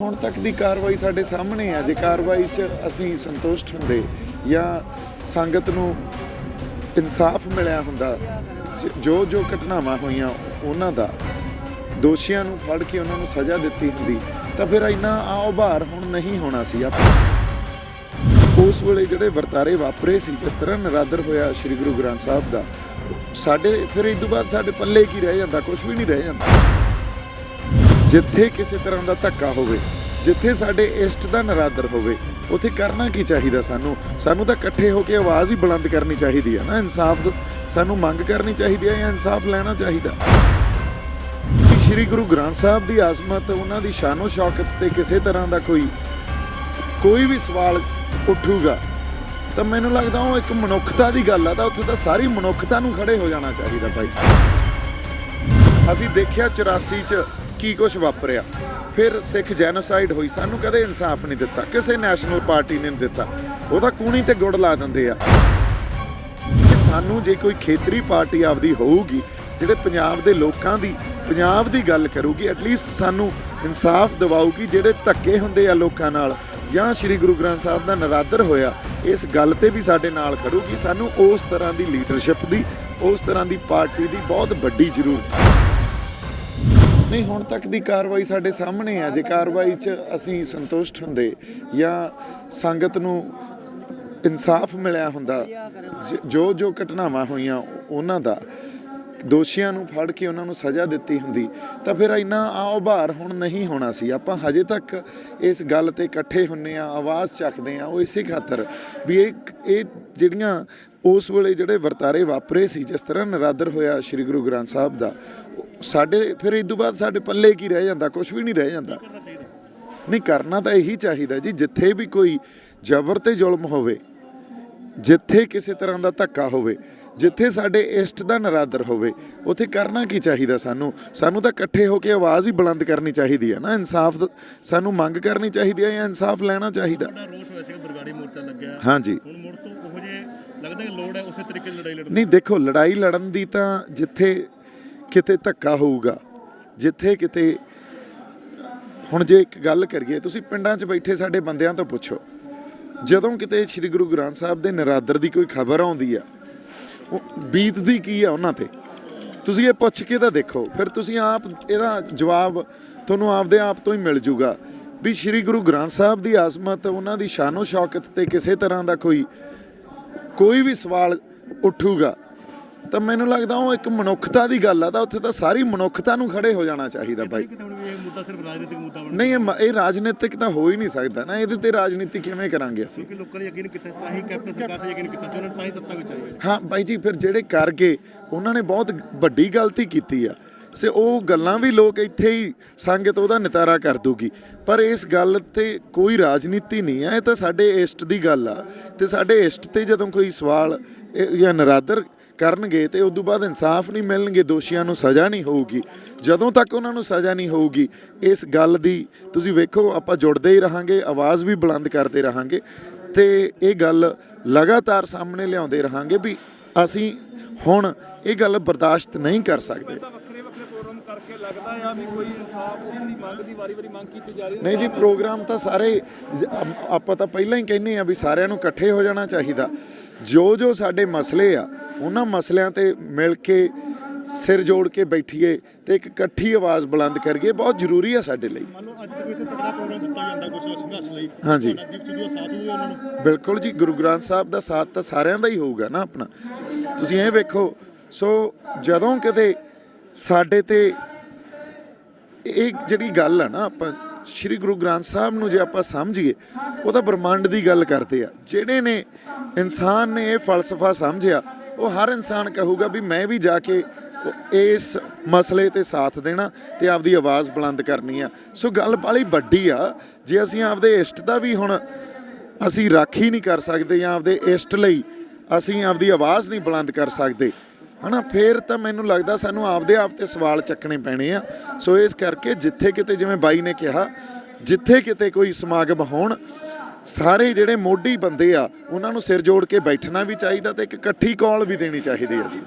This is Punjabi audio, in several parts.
ਹੁਣ ਤੱਕ ਦੀ ਕਾਰਵਾਈ ਸਾਡੇ ਸਾਹਮਣੇ ਆ। ਜੇ ਕਾਰਵਾਈ 'ਚ ਅਸੀਂ ਸੰਤੁਸ਼ਟ ਹੁੰਦੇ ਜਾਂ ਸੰਗਤ ਨੂੰ ਇਨਸਾਫ ਮਿਲਿਆ ਹੁੰਦਾ, ਜੋ ਘਟਨਾਵਾਂ ਹੋਈਆਂ ਉਹਨਾਂ ਦਾ ਦੋਸ਼ੀਆਂ ਨੂੰ ਫੜ ਕੇ ਉਹਨਾਂ ਨੂੰ ਸਜ਼ਾ ਦਿੱਤੀ ਹੁੰਦੀ ਤਾਂ ਫਿਰ ਇੰਨਾ ਆਉ-ਭਾਰ ਹੁਣ ਨਹੀਂ ਹੋਣਾ ਸੀ। ਉਸ ਵੇਲੇ ਜਿਹੜੇ ਵਰਤਾਰੇ ਵਾਪਰੇ ਸੀ, ਜਿਸ ਤਰ੍ਹਾਂ ਨਿਰਾਦਰ ਹੋਇਆ ਸ਼੍ਰੀ ਗੁਰੂ ਗ੍ਰੰਥ ਸਾਹਿਬ ਦਾ, ਸਾਡੇ ਫਿਰ ਇਸ ਤੋਂ ਬਾਅਦ ਸਾਡੇ ਪੱਲੇ ਕੀ ਰਹਿ ਜਾਂਦਾ? ਕੁਝ ਵੀ ਨਹੀਂ ਰਹਿ ਜਾਂਦਾ। ਜਿੱਥੇ ਕਿਸੇ ਤਰ੍ਹਾਂ ਦਾ ਧੱਕਾ ਹੋਵੇ, ਜਿੱਥੇ ਸਾਡੇ ਇਸ਼ਟ ਦਾ ਨਿਰਾਦਰ ਹੋਵੇ, ਉੱਥੇ ਕਰਨਾ ਕੀ ਚਾਹੀਦਾ? ਸਾਨੂੰ ਤਾਂ ਇਕੱਠੇ ਹੋ ਕੇ ਆਵਾਜ਼ ਹੀ ਬੁਲੰਦ ਕਰਨੀ ਚਾਹੀਦੀ ਹੈ ਨਾ। ਇਨਸਾਫ ਸਾਨੂੰ ਮੰਗ ਕਰਨੀ ਚਾਹੀਦੀ ਹੈ ਜਾਂ ਇਨਸਾਫ ਲੈਣਾ ਚਾਹੀਦਾ। ਸ਼੍ਰੀ ਗੁਰੂ ਗ੍ਰੰਥ ਸਾਹਿਬ ਦੀ ਆਜ਼ਮਤ, ਉਹਨਾਂ ਦੀ ਸ਼ਾਨੋ ਸ਼ੌਕਤ ਤੇ ਕਿਸੇ ਤਰ੍ਹਾਂ ਦਾ ਕੋਈ ਵੀ ਸਵਾਲ ਉੱਠੂਗਾ ਤਾਂ ਮੈਨੂੰ ਲੱਗਦਾ ਉਹ ਇੱਕ ਮਨੁੱਖਤਾ ਦੀ ਗੱਲ ਆ। ਤਾਂ ਉੱਥੇ ਤਾਂ ਸਾਰੀ ਮਨੁੱਖਤਾ ਨੂੰ ਖੜੇ ਹੋ ਜਾਣਾ ਚਾਹੀਦਾ ਭਾਈ। ਅਸੀਂ ਦੇਖਿਆ 84 'ਚ ਕੀ ਕੁਛ ਵਾਪਰਿਆ, ਫਿਰ ਸਿੱਖ ਜੈਨੋਸਾਈਡ ਹੋਈ, ਸਾਨੂੰ ਕਦੇ ਇਨਸਾਫ ਨਹੀਂ ਦਿੱਤਾ, ਕਿਸੇ ਨੈਸ਼ਨਲ ਪਾਰਟੀ ਨੇ ਨਹੀਂ ਦਿੱਤਾ। ਉਹਦਾ ਕੂਣੀ ਤੇ ਗੁੜ ਲਾ ਦਿੰਦੇ ਆ। ਸਾਨੂੰ ਜੇ ਕੋਈ ਖੇਤਰੀ ਪਾਰਟੀ ਆਪਦੀ ਹੋਊਗੀ ਜਿਹੜੇ ਪੰਜਾਬ ਦੇ ਲੋਕਾਂ ਦੀ, ਪੰਜਾਬ ਦੀ ਗੱਲ ਕਰੂਗੀ, ਐਟਲੀਸਟ ਸਾਨੂੰ ਇਨਸਾਫ ਦਿਵਾਊਗੀ। ਜਿਹੜੇ ਧੱਕੇ ਹੁੰਦੇ ਆ ਲੋਕਾਂ ਨਾਲ ਜਾਂ ਸ਼੍ਰੀ ਗੁਰੂ ਗ੍ਰੰਥ ਸਾਹਿਬ ਦਾ ਨਿਰਾਦਰ ਹੋਇਆ, ਇਸ ਗੱਲ ਤੇ ਵੀ ਸਾਡੇ ਨਾਲ ਖੜੂਗੀ। ਸਾਨੂੰ ਉਸ ਤਰ੍ਹਾਂ ਦੀ ਲੀਡਰਸ਼ਿਪ ਦੀ, ਉਸ ਤਰ੍ਹਾਂ ਦੀ ਪਾਰਟੀ ਦੀ ਬਹੁਤ ਵੱਡੀ ਜ਼ਰੂਰਤ ਨਹੀਂ। ਹੁਣ ਤੱਕ ਦੀ ਕਾਰਵਾਈ ਸਾਡੇ ਸਾਹਮਣੇ ਆ। ਜੇ ਕਾਰਵਾਈ 'ਚ ਅਸੀਂ ਸੰਤੁਸ਼ਟ ਹੁੰਦੇ ਜਾਂ ਸੰਗਤ ਨੂੰ ਇਨਸਾਫ ਮਿਲਿਆ ਹੁੰਦਾ, ਜੋ ਘਟਨਾਵਾਂ ਹੋਈਆਂ ਉਹਨਾਂ ਦਾ ਦੋਸ਼ੀਆਂ ਨੂੰ ਫੜ ਕੇ ਉਹਨਾਂ ਨੂੰ ਸਜ਼ਾ ਦਿੱਤੀ ਹੁੰਦੀ ਤਾਂ ਫਿਰ ਇੰਨਾ ਆਉ-ਭਾਰ ਹੁਣ ਨਹੀਂ ਹੋਣਾ ਸੀ। ਆਪਾਂ ਹਜੇ ਤੱਕ ਇਸ ਗੱਲ ਤੇ ਇਕੱਠੇ ਹੁੰਦੇ ਆ, ਆਵਾਜ਼ ਚੱਕਦੇ ਆ, ਉਹ ਇਸੇ ਖਾਤਰ ਵੀ ਇਹ ਜਿਹੜੀਆਂ ਉਸ ਵੇਲੇ ਜਿਹੜੇ ਵਰਤਾਰੇ ਵਾਪਰੇ ਸੀ, ਜਿਸ ਤਰ੍ਹਾਂ ਨਿਰਾਦਰ ਹੋਇਆ ਸ਼੍ਰੀ ਗੁਰੂ ਗ੍ਰੰਥ ਸਾਹਿਬ ਦਾ, ਸਾਡੇ ਫਿਰ ਇਸ ਤੋਂ ਬਾਅਦ ਸਾਡੇ ਪੱਲੇ ਕੀ ਰਹਿ ਜਾਂਦਾ? ਕੁਝ ਵੀ ਨਹੀਂ ਰਹਿ ਜਾਂਦਾ। ਨਹੀਂ, ਕਰਨਾ ਤਾਂ ਇਹੀ ਚਾਹੀਦਾ ਜੀ। ਜਿੱਥੇ ਵੀ ਕੋਈ ਜ਼ਬਰ ਤੇ ਜ਼ੁਲਮ ਹੋਵੇ, ਜਿੱਥੇ ਕਿਸੇ ਤਰ੍ਹਾਂ ਦਾ ਧੱਕਾ ਹੋਵੇ, ਜਿੱਥੇ ਸਾਡੇ ਇਸ਼ਟ ਦਾ ਨਿਰਾਦਰ ਹੋਵੇ, ਉੱਥੇ ਕਰਨਾ ਕੀ ਚਾਹੀਦਾ? ਸਾਨੂੰ ਤਾਂ ਇਕੱਠੇ ਹੋ ਕੇ ਆਵਾਜ਼ ਹੀ ਬੁਲੰਦ ਕਰਨੀ ਚਾਹੀਦੀ ਹੈ ਨਾ। ਇਨਸਾਫ ਸਾਨੂੰ ਮੰਗ ਕਰਨੀ ਚਾਹੀਦੀ ਹੈ ਜਾਂ ਇਨਸਾਫ ਲੈਣਾ ਚਾਹੀਦਾ। ਹਾਂਜੀ, ਨਹੀਂ ਦੇਖੋ, ਲੜਾਈ ਲੜਨ ਦੀ ਤਾਂ ਜਿੱਥੇ ਕਿਤੇ ਧੱਕਾ ਹੋਊਗਾ, ਜਿੱਥੇ ਕਿਤੇ ਹੁਣ ਜੇ ਇੱਕ ਗੱਲ ਕਰੀਏ, ਤੁਸੀਂ ਪਿੰਡਾਂ 'ਚ ਬੈਠੇ ਸਾਡੇ ਬੰਦਿਆਂ ਤੋਂ ਪੁੱਛੋ, ਜਦੋਂ ਕਿਤੇ ਸ਼੍ਰੀ ਗੁਰੂ ਗ੍ਰੰਥ ਸਾਹਿਬ ਦੇ ਨਿਰਾਦਰ ਦੀ ਕੋਈ ਖਬਰ ਆਉਂਦੀ ਆ, ਉਹ ਬੀਤਦੀ ਕੀ ਆ ਉਹਨਾਂ ਤੇ, ਤੁਸੀਂ ਇਹ ਪੁੱਛ ਕੇ ਤਾਂ ਦੇਖੋ। ਫਿਰ ਤੁਸੀਂ ਆਪ ਇਹਦਾ ਜਵਾਬ ਤੁਹਾਨੂੰ ਆਪਦੇ ਆਪ ਤੋਂ ਹੀ ਮਿਲ ਜੂਗਾ ਵੀ ਸ਼੍ਰੀ ਗੁਰੂ ਗ੍ਰੰਥ ਸਾਹਿਬ ਦੀ ਆਜ਼ਮਤ, ਉਹਨਾਂ ਦੀ ਸ਼ਾਨੋ ਸ਼ੌਕਤ ਤੇ ਕਿਸੇ ਤਰ੍ਹਾਂ ਦਾ ਕੋਈ ਵੀ ਸਵਾਲ ਉੱਠੂਗਾ ਤਾਂ ਮੈਨੂੰ ਲੱਗਦਾ ਉਹ ਇੱਕ ਮਨੁੱਖਤਾ ਦੀ ਗੱਲ ਆ। ਤਾਂ ਉੱਥੇ ਤਾਂ ਸਾਰੀ ਮਨੁੱਖਤਾ ਨੂੰ ਖੜੇ ਹੋ ਜਾਣਾ ਚਾਹੀਦਾ ਭਾਈ। ਨਹੀਂ, ਇਹ ਰਾਜਨੀਤਿਕ ਤਾਂ ਹੋ ਹੀ ਨਹੀਂ ਸਕਦਾ ਨਾ। ਇਹਦੇ ਤੇ ਰਾਜਨੀਤੀ ਕਿਵੇਂ ਕਰਾਂਗੇ ਅਸੀਂ? ਹਾਂ ਬਾਈ ਜੀ, ਫਿਰ ਜਿਹੜੇ ਕਰ ਗਏ ਉਹਨਾਂ ਨੇ ਬਹੁਤ ਵੱਡੀ ਗਲਤੀ ਕੀਤੀ ਆ। ਉਹ ਗੱਲਾਂ ਵੀ ਲੋਕ ਇੱਥੇ ਹੀ ਸੰਗਤ ਉਹਦਾ ਨਿਤਾਰਾ ਕਰ ਦੂਗੀ, ਪਰ ਇਸ ਗੱਲ ਤੇ ਕੋਈ ਰਾਜਨੀਤੀ ਨਹੀਂ ਆ। ਇਹ ਤਾਂ ਸਾਡੇ ਇਸ਼ਟ ਦੀ ਗੱਲ ਆ, ਤੇ ਸਾਡੇ ਇਸ਼ਟ ਤੇ ਜਦੋਂ ਕੋਈ ਸਵਾਲ ਜਾਂ ਨਿਰਾਦਰ ਕਰਨਗੇ ਤੇ ਉਸ ਤੋਂ ਬਾਅਦ ਇਨਸਾਫ ਨਹੀਂ ਮਿਲਣਗੇ, ਦੋਸ਼ੀਆਂ ਨੂੰ ਸਜ਼ਾ ਨਹੀਂ ਹੋਊਗੀ। ਜਦੋਂ ਤੱਕ ਉਹਨਾਂ ਨੂੰ ਸਜ਼ਾ ਨਹੀਂ ਹੋਊਗੀ, ਇਸ ਗੱਲ ਦੀ ਤੁਸੀਂ ਵੇਖੋ, ਆਪਾਂ ਜੁੜਦੇ ਹੀ ਰਹਾਂਗੇ, ਆਵਾਜ਼ ਵੀ ਬੁਲੰਦ ਕਰਦੇ ਰਹਾਂਗੇ ਤੇ ਇਹ ਗੱਲ ਲਗਾਤਾਰ ਸਾਹਮਣੇ ਲਿਆਉਂਦੇ ਰਹਾਂਗੇ ਵੀ ਅਸੀਂ ਹੁਣ ਇਹ ਗੱਲ ਬਰਦਾਸ਼ਤ ਨਹੀਂ ਕਰ ਸਕਦੇ। ਨਹੀਂ ਜੀ, ਪ੍ਰੋਗਰਾਮ ਤਾਂ ਸਾਰੇ ਆਪਾਂ ਤਾਂ ਪਹਿਲਾਂ ਹੀ ਕਹਿੰਦੇ ਆ ਵੀ ਸਾਰਿਆਂ ਨੂੰ ਇਕੱਠੇ ਹੋ ਜਾਣਾ ਚਾਹੀਦਾ। ਜੋ ਸਾਡੇ ਮਸਲੇ ਆ, ਉਹਨਾਂ ਮਸਲਿਆਂ ਤੇ ਮਿਲ ਕੇ ਸਿਰ ਜੋੜ ਕੇ ਬੈਠੀਏ ਤੇ ਇੱਕ ਇਕੱਠੀ ਆਵਾਜ਼ ਬੁਲੰਦ ਕਰੀਏ, ਬਹੁਤ ਜ਼ਰੂਰੀ ਆ ਸਾਡੇ ਲਈ। ਹਾਂਜੀ, ਬਿਲਕੁਲ ਜੀ, ਗੁਰੂ ਗ੍ਰੰਥ ਸਾਹਿਬ ਦਾ ਸਾਥ ਤਾਂ ਸਾਰਿਆਂ ਦਾ ਹੀ ਹੋਊਗਾ ਨਾ ਆਪਣਾ। ਤੁਸੀਂ ਇਹ ਵੇਖੋ, ਸੋ ਜਦੋਂ ਕਿਤੇ ਸਾਡੇ ਤੇ ਇਹ ਜਿਹੜੀ ਗੱਲ ਆ ਨਾ, ਆਪਾਂ ਸ਼੍ਰੀ ਗੁਰੂ ਗ੍ਰੰਥ ਸਾਹਿਬ ਨੂੰ ਜੇ ਆਪਾਂ ਸਮਝੀਏ, ਉਹ ਤਾਂ ਬ੍ਰਹਮੰਡ ਦੀ ਗੱਲ ਕਰਦੇ ਆ। ਜਿਹੜੇ ਨੇ ਇਨਸਾਨ ਨੇ ਇਹ ਫਲਸਫਾ ਸਮਝਿਆ, ਉਹ ਹਰ ਇਨਸਾਨ ਕਹੂਗਾ ਵੀ ਮੈਂ ਵੀ ਜਾ ਕੇ ਇਸ ਮਸਲੇ ਤੇ ਸਾਥ ਦੇਣਾ ਤੇ ਆਪਦੀ ਆਵਾਜ਼ ਬੁਲੰਦ ਕਰਨੀ ਆ। ਸੋ ਗੱਲ ਬਾਹਲੀ ਵੱਡੀ ਆ। ਜੇ ਅਸੀਂ ਆਪਦੇ ਇਸ਼ਟ ਦਾ ਵੀ ਹੁਣ ਅਸੀਂ ਰਾਖੀ ਨਹੀਂ ਕਰ ਸਕਦੇ ਜਾਂ ਆਪਦੇ ਇਸ਼ਟ ਲਈ ਅਸੀਂ ਆਪਦੀ ਆਵਾਜ਼ ਨਹੀਂ ਬੁਲੰਦ ਕਰ ਸਕਦੇ, ਹਨਾ, ਫਿਰ ਤਾਂ ਮੈਨੂੰ ਲੱਗਦਾ ਸਾਨੂੰ ਆਪਦੇ ਆਪ ਤੇ ਸਵਾਲ ਚੱਕਣੇ ਪੈਣੇ ਆ। ਸੋ ਇਸ ਕਰਕੇ ਜਿੱਥੇ ਕਿਤੇ, ਜਿਵੇਂ ਬਾਈ ਨੇ ਕਿਹਾ, ਜਿੱਥੇ ਕਿਤੇ ਕੋਈ ਸਮਾਗਮ ਹੋਣ, ਸਾਰੇ ਜਿਹੜੇ ਮੋਢੀ ਬੰਦੇ ਆ ਉਹਨਾਂ ਨੂੰ ਸਿਰ ਜੋੜ ਕੇ ਬੈਠਣਾ ਵੀ ਚਾਹੀਦਾ ਤੇ ਇੱਕ ਇਕੱਠੀ ਕਾਲ ਵੀ ਦੇਣੀ ਚਾਹੀਦੀ ਹੈ ਜੀ।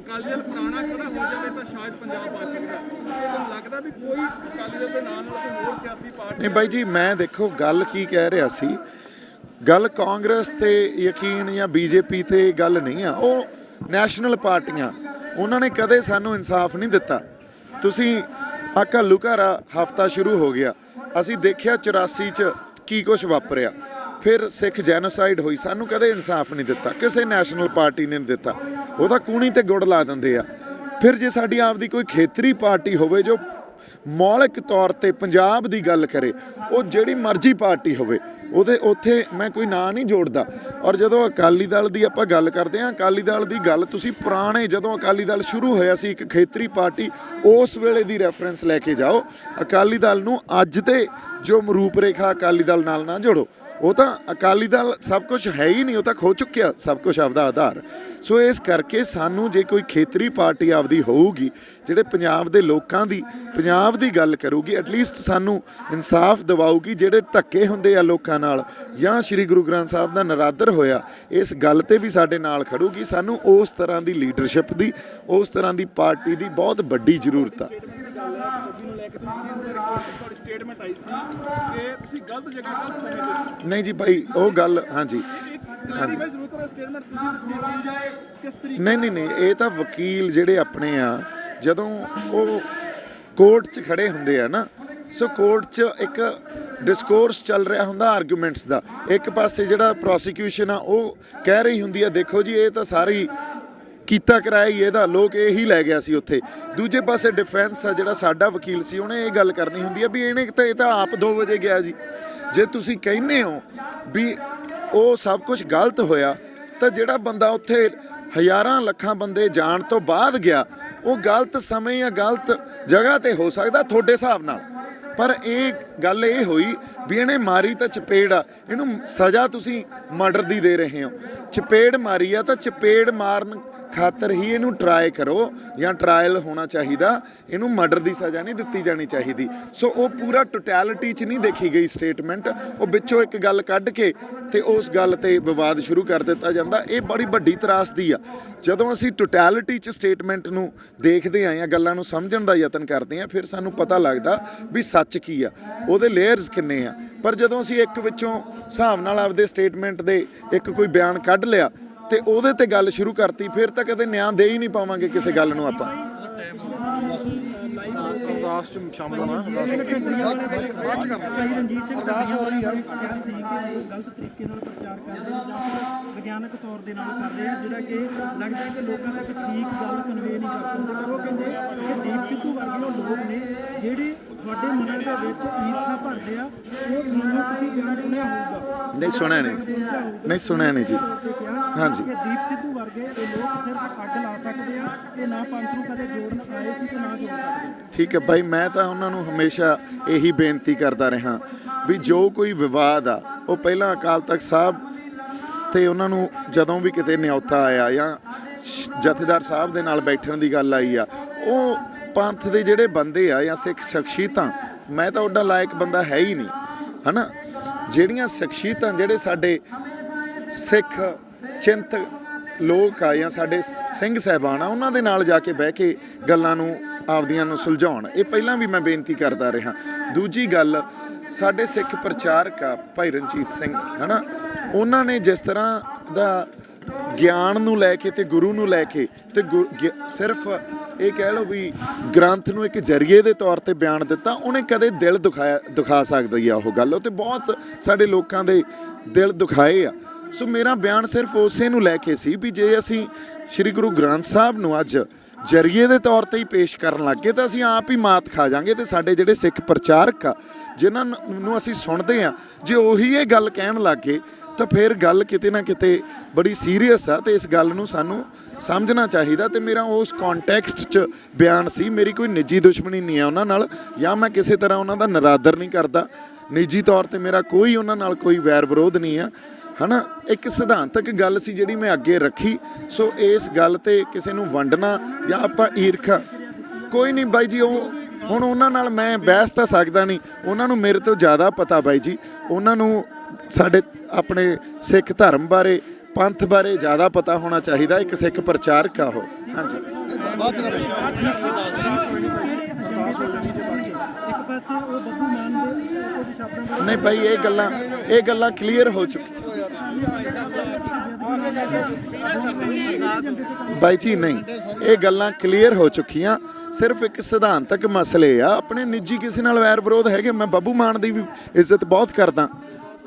ਅਕਾਲੀ ਦਲ ਪੁਰਾਣਾ ਖੜਾ ਹੋ ਜਾਵੇ ਤਾਂ ਸ਼ਾਇਦ ਪੰਜਾਬ ਬਚ ਸਕਦਾ। ਤੁਹਾਨੂੰ ਲੱਗਦਾ ਵੀ ਕੋਈ ਅਕਾਲੀ ਦਲ ਦੇ ਨਾਲ ਕੋਈ ਹੋਰ ਸਿਆਸੀ ਪਾਰਟੀ? ਨਹੀਂ ਬਾਈ ਜੀ, ਮੈਂ ਦੇਖੋ ਗੱਲ ਕੀ ਕਹਿ ਰਿਹਾ ਸੀ, ਗੱਲ ਕਾਂਗਰਸ ਤੇ ਯਕੀਨ ਜਾਂ ਬੀਜੇਪੀ ਤੇ ਗੱਲ ਨਹੀਂ ਆ। ਉਹ ਨੈਸ਼ਨਲ ਪਾਰਟੀਆਂ, ਉਹਨਾਂ ਨੇ ਕਦੇ ਸਾਨੂੰ ਇਨਸਾਫ ਨਹੀਂ ਦਿੱਤਾ। ਤੁਸੀਂ ਆ ਘੱਲੂ ਘਾਰਾ ਹਫਤਾ ਸ਼ੁਰੂ ਹੋ ਗਿਆ, ਅਸੀਂ ਦੇਖਿਆ 84 ਚ ਕੀ ਕੁਛ ਵਾਪਰਿਆ, ਫਿਰ ਸਿੱਖ ਜੈਨੋਸਾਈਡ ਹੋਈ, ਸਾਨੂੰ ਕਦੇ ਇਨਸਾਫ ਨਹੀਂ ਦਿੱਤਾ, ਕਿਸੇ ਨੈਸ਼ਨਲ ਪਾਰਟੀ ਨੇ ਨਹੀਂ ਦਿੱਤਾ। ਉਹ ਤਾਂ ਕੂਣੀ ਤੇ ਗੁੜ ਲਾ ਦਿੰਦੇ ਆ। ਫਿਰ ਜੇ ਸਾਡੀ ਆਪਦੀ ਕੋਈ ਖੇਤਰੀ ਪਾਰਟੀ ਹੋਵੇ ਜੋ ਮੌਲਿਕ ਤੌਰ ਤੇ ਪੰਜਾਬ ਦੀ ਗੱਲ ਕਰੇ, ਉਹ ਜਿਹੜੀ ਮਰਜ਼ੀ ਪਾਰਟੀ ਹੋਵੇ, ਉਹਦੇ ਉੱਥੇ ਮੈਂ ਕੋਈ ਨਾਂ ਨਹੀਂ ਜੋੜਦਾ। ਔਰ ਜਦੋਂ ਅਕਾਲੀ ਦਲ ਦੀ ਆਪਾਂ ਗੱਲ ਕਰਦੇ ਹਾਂ, ਅਕਾਲੀ ਦਲ ਦੀ ਗੱਲ ਤੁਸੀਂ ਪੁਰਾਣੇ ਜਦੋਂ ਅਕਾਲੀ ਦਲ ਸ਼ੁਰੂ ਹੋਇਆ ਸੀ ਇੱਕ ਖੇਤਰੀ ਪਾਰਟੀ, ਉਸ ਵੇਲੇ ਦੀ ਰੈਫਰੈਂਸ ਲੈ ਕੇ ਜਾਓ। ਅਕਾਲੀ ਦਲ ਨੂੰ ਅੱਜ ਤੇ ਜੋ ਰੂਪ ਰੇਖਾ ਅਕਾਲੀ ਦਲ ਨਾਲ ਨਾ ਜੋੜੋ। ਉਹ ਤਾਂ ਅਕਾਲੀ ਦਲ ਸਭ ਕੁਝ ਹੈ ਹੀ ਨਹੀਂ, ਉਹ ਤਾਂ ਖੋ ਚੁੱਕਿਆ ਸਭ ਕੁਝ ਆਪਦਾ ਆਧਾਰ। ਸੋ ਇਸ ਕਰਕੇ ਸਾਨੂੰ ਜੇ ਕੋਈ ਖੇਤਰੀ ਪਾਰਟੀ ਆਪਦੀ ਹੋਊਗੀ ਜਿਹੜੇ ਪੰਜਾਬ ਦੇ ਲੋਕਾਂ ਦੀ, ਪੰਜਾਬ ਦੀ ਗੱਲ ਕਰੂਗੀ, ਐਟਲੀਸਟ ਸਾਨੂੰ ਇਨਸਾਫ ਦਿਵਾਊਗੀ, ਜਿਹੜੇ ਧੱਕੇ ਹੁੰਦੇ ਆ ਲੋਕਾਂ ਨਾਲ ਜਾਂ ਸ਼੍ਰੀ ਗੁਰੂ ਗ੍ਰੰਥ ਸਾਹਿਬ ਦਾ ਨਰਾਦਰ ਹੋਇਆ, ਇਸ ਗੱਲ ਤੇ ਵੀ ਸਾਡੇ ਨਾਲ ਖੜੂਗੀ। ਸਾਨੂੰ ਉਸ ਤਰ੍ਹਾਂ ਦੀ ਲੀਡਰਸ਼ਿਪ ਦੀ, ਉਸ ਤਰ੍ਹਾਂ ਦੀ ਪਾਰਟੀ ਦੀ ਬਹੁਤ ਵੱਡੀ ਜ਼ਰੂਰਤ ਆ। ਸਟੇਟਮੈਂਟ ਆਈ ਸੀ ਕਿ ਤੁਸੀਂ ਗਲਤ ਜਗ੍ਹਾ ਗਲਤ ਸਮੇਂ ਤੇ ਸੀ। ਨਹੀਂ ਜੀ ਭਾਈ, ਉਹ ਗੱਲ ਹਾਂਜੀ ਹਾਂਜੀ ਜ਼ਰੂਰ ਕਰੋ। ਸਟੇਟਮੈਂਟ ਤੁਸੀਂ ਦਿੱਤੀ ਸੀ ਜਾਂ ਕਿਸ ਤਰੀਕੇ? ਨਹੀਂ, ਇਹ ਤਾਂ ਵਕੀਲ ਜਿਹੜੇ ਆਪਣੇ ਆ, ਜਦੋਂ ਉਹ ਕੋਰਟ 'ਚ ਖੜੇ ਹੁੰਦੇ ਆ ਨਾ, ਸੋ ਕੋਰਟ 'ਚ ਇੱਕ ਡਿਸਕੋਰਸ ਚੱਲ ਰਿਹਾ ਹੁੰਦਾ ਆਰਗੂਮੈਂਟਸ ਦਾ। ਇੱਕ ਪਾਸੇ ਜਿਹੜਾ ਪ੍ਰੋਸੀਕਿਊਸ਼ਨ ਆ ਉਹ ਕਹਿ ਰਹੀ ਹੁੰਦੀ ਆ, ਦੇਖੋ ਜੀ ਇਹ ਤਾਂ ਸਾਰੀ ਕੀਤਾ ਕਰਾਇਆ ਹੀ ਇਹਦਾ, ਲੋਕ ਇਹੀ ਲੈ ਗਿਆ ਸੀ ਉੱਥੇ। ਦੂਜੇ ਪਾਸੇ ਡਿਫੈਂਸ ਆ, ਜਿਹੜਾ ਸਾਡਾ ਵਕੀਲ ਸੀ, ਉਹਨੇ ਇਹ ਗੱਲ ਕਰਨੀ ਹੁੰਦੀ ਆ ਵੀ ਇਹ ਤਾਂ ਆਪ 2 ਵਜੇ ਗਿਆ ਜੀ। ਜੇ ਤੁਸੀਂ ਕਹਿੰਦੇ ਹੋ ਵੀ ਉਹ ਸਭ ਕੁਝ ਗਲਤ ਹੋਇਆ, ਤਾਂ ਜਿਹੜਾ ਬੰਦਾ ਉੱਥੇ ਹਜ਼ਾਰਾਂ ਲੱਖਾਂ ਬੰਦੇ ਜਾਣ ਤੋਂ ਬਾਅਦ ਗਿਆ, ਉਹ ਗਲਤ ਸਮੇਂ ਜਾਂ ਗਲਤ ਜਗ੍ਹਾ ਤੇ ਹੋ ਸਕਦਾ ਤੁਹਾਡੇ ਹਿਸਾਬ ਨਾਲ। ਪਰ ਇਹ ਗੱਲ ਇਹ ਹੋਈ ਵੀ ਇਹਨੇ ਮਾਰੀ ਤਾਂ ਚਪੇੜ ਆ, ਇਹਨੂੰ ਸਜ਼ਾ ਤੁਸੀਂ ਮਰਡਰ ਦੀ ਦੇ ਰਹੇ ਹੋ। ਚਪੇੜ ਮਾਰੀ ਆ ਤਾਂ ਚਪੇੜ ਮਾਰਨ ਖਾਤਰ ਹੀ ਇਹਨੂੰ ਟਰਾਈ ਕਰੋ ਜਾਂ ਟਰਾਇਲ ਹੋਣਾ ਚਾਹੀਦਾ, ਇਹਨੂੰ ਮਰਡਰ ਦੀ ਸਜ਼ਾ ਨਹੀਂ ਦਿੱਤੀ ਜਾਣੀ ਚਾਹੀਦੀ। ਸੋ ਉਹ ਪੂਰਾ ਟੋਟੈਲਿਟੀ 'ਚ ਨਹੀਂ ਦੇਖੀ ਗਈ ਸਟੇਟਮੈਂਟ, ਉਹ ਵਿੱਚੋਂ ਇੱਕ ਗੱਲ ਕੱਢ ਕੇ ਤੇ ਉਸ ਗੱਲ ਤੇ ਵਿਵਾਦ ਸ਼ੁਰੂ ਕਰ ਦਿੱਤਾ ਜਾਂਦਾ। ਇਹ ਬੜੀ ਵੱਡੀ ਤਰਾਸਦੀ ਆ। ਜਦੋਂ ਅਸੀਂ ਟੋਟੈਲਿਟੀ 'ਚ ਸਟੇਟਮੈਂਟ ਨੂੰ ਦੇਖਦੇ ਆਂ ਜਾਂ ਗੱਲਾਂ ਨੂੰ ਸਮਝਣ ਦਾ ਯਤਨ ਕਰਦੇ ਆਂ, ਫਿਰ ਸਾਨੂੰ ਪਤਾ ਲੱਗਦਾ ਵੀ ਸੱਚ ਕੀ ਆ, ਉਹਦੇ ਲੇਅਰਸ ਕਿੰਨੇ ਆ। ਪਰ ਜਦੋਂ ਅਸੀਂ ਇੱਕ ਵਿੱਚੋਂ ਹਿਸਾਬ ਨਾਲ ਆਪਦੇ ਸਟੇਟਮੈਂਟ ਦੇ ਇੱਕ ਕੋਈ ਬਿਆਨ ਕੱਢ ਲਿਆ ਤੇ ਉਹਦੇ ਤੇ ਗੱਲ ਸ਼ੁਰੂ ਕਰਤੀ, ਫਿਰ ਤਾਂ ਕਦੇ ਨਿਆਂ ਦੇ ਹੀ ਨਹੀਂ ਪਾਵਾਂਗੇ ਕਿਸੇ ਗੱਲ ਨੂੰ ਆਪਾਂ। ਅਰਦਾਸ ਚ ਸ਼ਾਮਲ ਹੋਣਾ, ਭਾਈ ਰਣਜੀਤ ਸਿੰਘ ਅਰਦਾਸ ਹੋ ਰਹੀ ਹੈ ਕਿਹਾ ਸੀ ਕਿ ਉਹ ਗਲਤ ਤਰੀਕੇ ਨਾਲ ਪ੍ਰਚਾਰ ਕਰਦੇ ਨੇ ਜਾਂ ਫਿਰ ਵਿਗਿਆਨਕ ਤੌਰ ਦੇ ਨਾਲ ਕਰਦੇ ਆ, ਜਿਹੜਾ ਕਿ ਲੱਗਦਾ ਹੈ ਕਿ ਲੋਕਾਂ ਤੱਕ ਠੀਕ ਗੱਲ ਕਨਵੇ ਨਹੀਂ ਕਰ ਪਾਉਂਦੇ। ਪਰ ਉਹ ਕਹਿੰਦੇ ਕਿ ਦੀਪ ਸਿੱਧੂ ਵਰਗੇ ਉਹ ਲੋਕ ਨੇ ਜਿਹੜੇ ਤੁਹਾਡੇ ਮਨਾਂ ਦੇ ਵਿੱਚ ਈਰਖਾ ਭਰਦੇ ਆ। ਉਹ ਤੁਹਾਨੂੰ ਤੁਸੀਂ ਬਿਆਨ ਸੁਣਿਆ ਹੋਊਗਾ? ਨਹੀਂ ਸੁਣਿਆ ਨਹੀਂ ਜੀ, ਨਹੀਂ ਸੁਣਿਆ ਨਹੀਂ ਜੀ। ਹਾਂਜੀ, ਕਿ ਦੀਪ ਸਿੱਧੂ ਵਰਗੇ ਇਹ ਲੋਕ ਸਿਰਫ ਅੱਗ ਲਾ ਸਕਦੇ ਆ, ਇਹ ਨਾ ਪੰਥ ਨੂੰ ਕਦੇ ਜੋੜਨ ਆਏ ਸੀ ਤੇ ਨਾ ਜੋੜ ਸਕਦੇ। ਠੀਕ ਹੈ ਭਾਈ, ਮੈਂ ਤਾਂ ਉਹਨਾਂ ਨੂੰ ਹਮੇਸ਼ਾ ਇਹੀ ਬੇਨਤੀ ਕਰਦਾ ਰਿਹਾ ਵੀ ਜੋ ਕੋਈ ਵਿਵਾਦ ਆ, ਉਹ ਪਹਿਲਾਂ ਅਕਾਲ ਤਖਤ ਸਾਹਿਬ ਤੇ ਉਹਨਾਂ ਨੂੰ ਜਦੋਂ ਵੀ ਕਿਤੇ ਨਿਯੋਤਾ ਆਇਆ ਜਾਂ ਜਥੇਦਾਰ ਸਾਹਿਬ ਦੇ ਨਾਲ ਬੈਠਣ ਦੀ ਗੱਲ ਆਈ ਆ, ਉਹ ਪੰਥ ਦੇ ਜਿਹੜੇ ਬੰਦੇ ਆ ਜਾਂ ਸਿੱਖ ਸ਼ਖਸੀਅਤਾਂ, ਮੈਂ ਤਾਂ ਉੱਡਾ ਲਾਇਕ ਬੰਦਾ ਹੈ ਹੀ ਨਹੀਂ, ਹੈ ਨਾ। ਜਿਹੜੀਆਂ ਸ਼ਖਸੀਅਤਾਂ, ਜਿਹੜੇ ਸਾਡੇ ਸਿੱਖ ਚਿੰਤਕ ਲੋਕ ਆ ਜਾਂ ਸਾਡੇ ਸਿੰਘ ਸਾਹਿਬਾਨ ਆ, ਉਹਨਾਂ ਦੇ ਨਾਲ ਜਾ ਕੇ ਬਹਿ ਕੇ ਗੱਲਾਂ ਨੂੰ ਆਪਦੀਆਂ ਨੂੰ ਸੁਲਝਾਉਣ। ਇਹ ਪਹਿਲਾਂ ਵੀ ਮੈਂ ਬੇਨਤੀ ਕਰਦਾ ਰਿਹਾ। ਦੂਜੀ ਗੱਲ, ਸਾਡੇ ਸਿੱਖ ਪ੍ਰਚਾਰਕ ਆ ਭਾਈ ਰਣਜੀਤ ਸਿੰਘ, ਹੈ ਨਾ, ਉਹਨਾਂ ਨੇ ਜਿਸ ਤਰ੍ਹਾਂ ਦਾ ਗਿਆਨ ਨੂੰ ਲੈ ਕੇ ਤੇ ਗੁਰੂ ਨੂੰ ਲੈ ਕੇ ਤੇ ਸਿਰਫ ਇਹ ਕਹਿ ਲਓ ਵੀ ਗ੍ਰੰਥ ਨੂੰ ਇੱਕ ਜ਼ਰੀਏ ਦੇ ਤੌਰ ਤੇ ਬਿਆਨ ਦਿੱਤਾ, ਉਹਨੇ ਕਦੇ ਦਿਲ ਦੁਖਾ ਸਕਦੀ ਆ ਉਹ ਗੱਲ। ਉਹ ਤੇ ਬਹੁਤ ਸਾਡੇ ਲੋਕਾਂ ਦੇ ਦਿਲ ਦੁਖਾਏ ਆ। ਸੋ ਮੇਰਾ ਬਿਆਨ ਸਿਰਫ ਉਸੇ ਨੂੰ ਲੈ ਕੇ ਸੀ ਵੀ ਜੇ ਅਸੀਂ ਸ਼੍ਰੀ ਗੁਰੂ ਗ੍ਰੰਥ ਸਾਹਿਬ ਨੂੰ ਅੱਜ ਜ਼ਰੀਏ ਦੇ ਤੌਰ ਤੇ ਹੀ ਪੇਸ਼ ਕਰਨ ਲੱਗੇ ਤਾਂ ਅਸੀਂ ਆਪ ਹੀ ਮਾਤ ਖਾ ਜਾਾਂਗੇ। ਤੇ ਸਾਡੇ ਜਿਹੜੇ ਸਿੱਖ ਪ੍ਰਚਾਰਕ ਆ, ਜਿਨ੍ਹਾਂ ਨੂੰ ਅਸੀਂ ਸੁਣਦੇ ਹਾਂ, ਜੇ ਉਹੀ ਇਹ ਗੱਲ ਕਹਿਣ ਲੱਗੇ ਤਾਂ ਫਿਰ ਗੱਲ ਕਿਤੇ ਨਾ ਕਿਤੇ ਬੜੀ ਸੀਰੀਅਸ ਆ। ਤੇ ਇਸ ਗੱਲ ਨੂੰ ਸਾਨੂੰ ਸਮਝਣਾ ਚਾਹੀਦਾ। ਤੇ ਮੇਰਾ ਉਸ ਕੌਨਟੈਕਸਟ 'ਚ ਬਿਆਨ ਸੀ। ਮੇਰੀ ਕੋਈ ਨਿੱਜੀ ਦੁਸ਼ਮਣੀ ਨਹੀਂ ਹੈ ਉਹਨਾਂ ਨਾਲ, ਜਾਂ ਮੈਂ ਕਿਸੇ ਤਰ੍ਹਾਂ ਉਹਨਾਂ ਦਾ ਨਿਰਾਦਰ ਨਹੀਂ ਕਰਦਾ। ਨਿੱਜੀ ਤੌਰ ਤੇ ਮੇਰਾ ਕੋਈ ਉਹਨਾਂ ਨਾਲ ਕੋਈ ਵੈਰ ਵਿਰੋਧ ਨਹੀਂ ਆ, ਹੈ ਨਾ। ਇੱਕ ਸਿਧਾਂਤਕ ਗੱਲ ਸੀ ਜਿਹੜੀ ਮੈਂ ਅੱਗੇ ਰੱਖੀ। ਸੋ ਇਸ ਗੱਲ ਤੇ ਕਿਸੇ ਨੂੰ ਵੰਡਣਾ ਜਾਂ ਆਪਾਂ ਈਰਖਾ, ਕੋਈ ਨਹੀਂ ਬਾਈ ਜੀ। ਉਹ ਹੁਣ ਉਹਨਾਂ ਨਾਲ ਮੈਂ ਬਹਿਸ ਤਾਂ ਸਕਦਾ ਨਹੀਂ, ਉਹਨਾਂ ਨੂੰ ਮੇਰੇ ਤੋਂ ਜ਼ਿਆਦਾ ਪਤਾ ਬਾਈ ਜੀ। ਉਹਨਾਂ ਨੂੰ ਸਾਡੇ ਆਪਣੇ ਸਿੱਖ ਧਰਮ ਬਾਰੇ, ਪੰਥ ਬਾਰੇ ਜ਼ਿਆਦਾ ਪਤਾ ਹੋਣਾ ਚਾਹੀਦਾ। ਇੱਕ ਸਿੱਖ ਪ੍ਰਚਾਰਕ ਆ ਉਹ। ਹਾਂਜੀ। ਇੱਕ ਪਾਸੇ ਉਹ ਬੱਬੂ ਮਾਨ ਦੇ ਕੁਝ ਸ਼ਬਦਾਂ ਨਹੀਂ ਭਾਈ, ਇਹ ਗੱਲਾਂ ਕਲੀਅਰ ਹੋ ਚੁੱਕੀਆਂ ਬਾਈ ਜੀ। ਨਹੀਂ, ਇਹ ਗੱਲਾਂ ਕਲੀਅਰ ਹੋ ਚੁੱਕੀਆਂ। ਸਿਰਫ ਇੱਕ ਸਿਧਾਂਤਕ ਮਸਲੇ ਆ, ਆਪਣੇ ਨਿੱਜੀ ਕਿਸੇ ਨਾਲ ਵੈਰ ਵਿਰੋਧ ਹੈਗੇ। ਮੈਂ ਬੱਬੂ ਮਾਨ ਦੀ ਵੀ ਇੱਜ਼ਤ ਬਹੁਤ ਕਰਦਾ,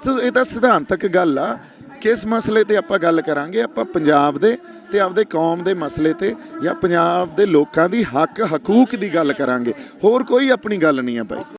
ਤੇ ਇਹ ਤਾਂ ਸਿਧਾਂਤਕ ਗੱਲ ਆ। ਕਿਸ ਮਸਲੇ ਤੇ ਆਪਾਂ ਗੱਲ ਕਰਾਂਗੇ? ਆਪਾਂ ਪੰਜਾਬ ਦੇ ਤੇ ਆਪਦੇ ਕੌਮ ਦੇ ਮਸਲੇ ਤੇ ਜਾਂ ਪੰਜਾਬ ਦੇ ਲੋਕਾਂ ਦੀ ਹੱਕ ਹਕੂਕ ਦੀ ਗੱਲ ਕਰਾਂਗੇ। ਹੋਰ ਕੋਈ ਆਪਣੀ ਗੱਲ ਨਹੀਂ ਆ ਭਾਈ।